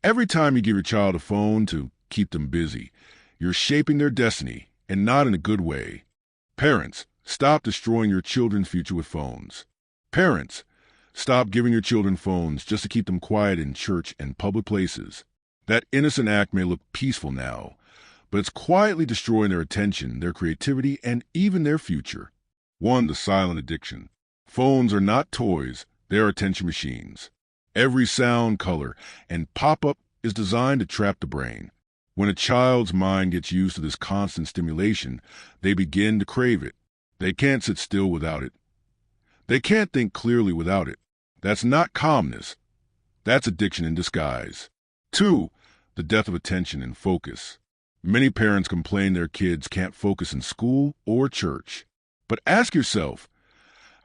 Every time you give your child a phone to keep them busy, you're shaping their destiny, and not in a good way. Parents, stop destroying your children's future with phones. Parents, stop giving your children phones just to keep them quiet in church and public places. That innocent act may look peaceful now, but it's quietly destroying their attention, their creativity, and even their future. 1. The silent addiction. Phones are not toys, they're attention machines. Every sound, color, and pop-up is designed to trap the brain. When a child's mind gets used to this constant stimulation, they begin to crave it. They can't sit still without it. They can't think clearly without it. That's not calmness. That's addiction in disguise. 2. The death of attention and focus. Many parents complain their kids can't focus in school or church. But ask yourself,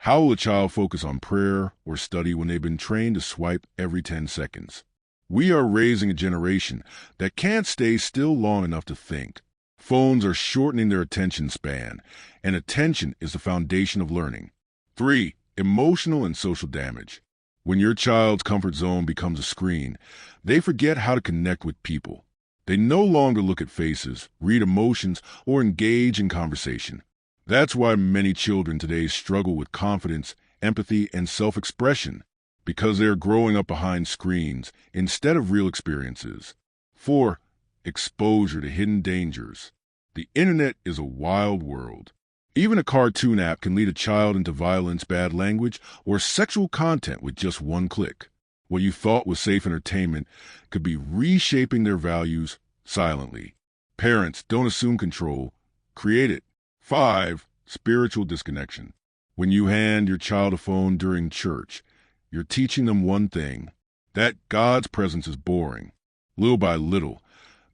how will a child focus on prayer or study when they've been trained to swipe every 10 seconds? We are raising a generation that can't stay still long enough to think. Phones are shortening their attention span, and attention is the foundation of learning. 3. Emotional and social damage. When your child's comfort zone becomes a screen, they forget how to connect with people. They no longer look at faces, read emotions, or engage in conversation. That's why many children today struggle with confidence, empathy, and self-expression, because they're growing up behind screens instead of real experiences. 4. Exposure to hidden dangers. The internet is a wild world. Even a cartoon app can lead a child into violence, bad language, or sexual content with just one click. What you thought was safe entertainment could be reshaping their values silently. Parents, don't assume control. Create it. 5. Spiritual disconnection. When you hand your child a phone during church, you're teaching them one thing, that God's presence is boring. Little by little,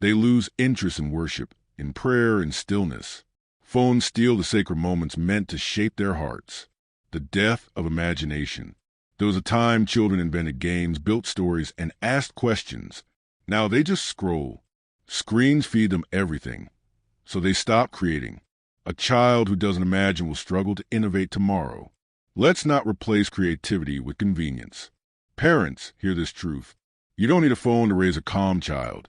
they lose interest in worship, in prayer, and stillness. Phones steal the sacred moments meant to shape their hearts. The death of imagination. There was a time children invented games, built stories, and asked questions. Now they just scroll. Screens feed them everything, so they stop creating. A child who doesn't imagine will struggle to innovate tomorrow. Let's not replace creativity with convenience. Parents, hear this truth. You don't need a phone to raise a calm child.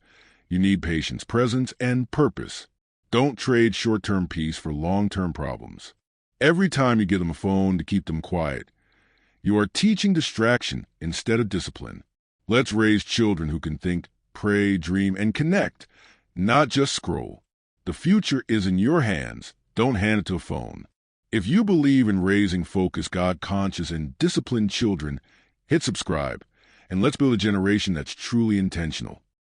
You need patience, presence, and purpose. Don't trade short-term peace for long-term problems. Every time you give them a phone to keep them quiet, you are teaching distraction instead of discipline. Let's raise children who can think, pray, dream, and connect, not just scroll. The future is in your hands. Don't hand it to a phone. If you believe in raising focused, God-conscious, and disciplined children, hit subscribe, and let's build a generation that's truly intentional.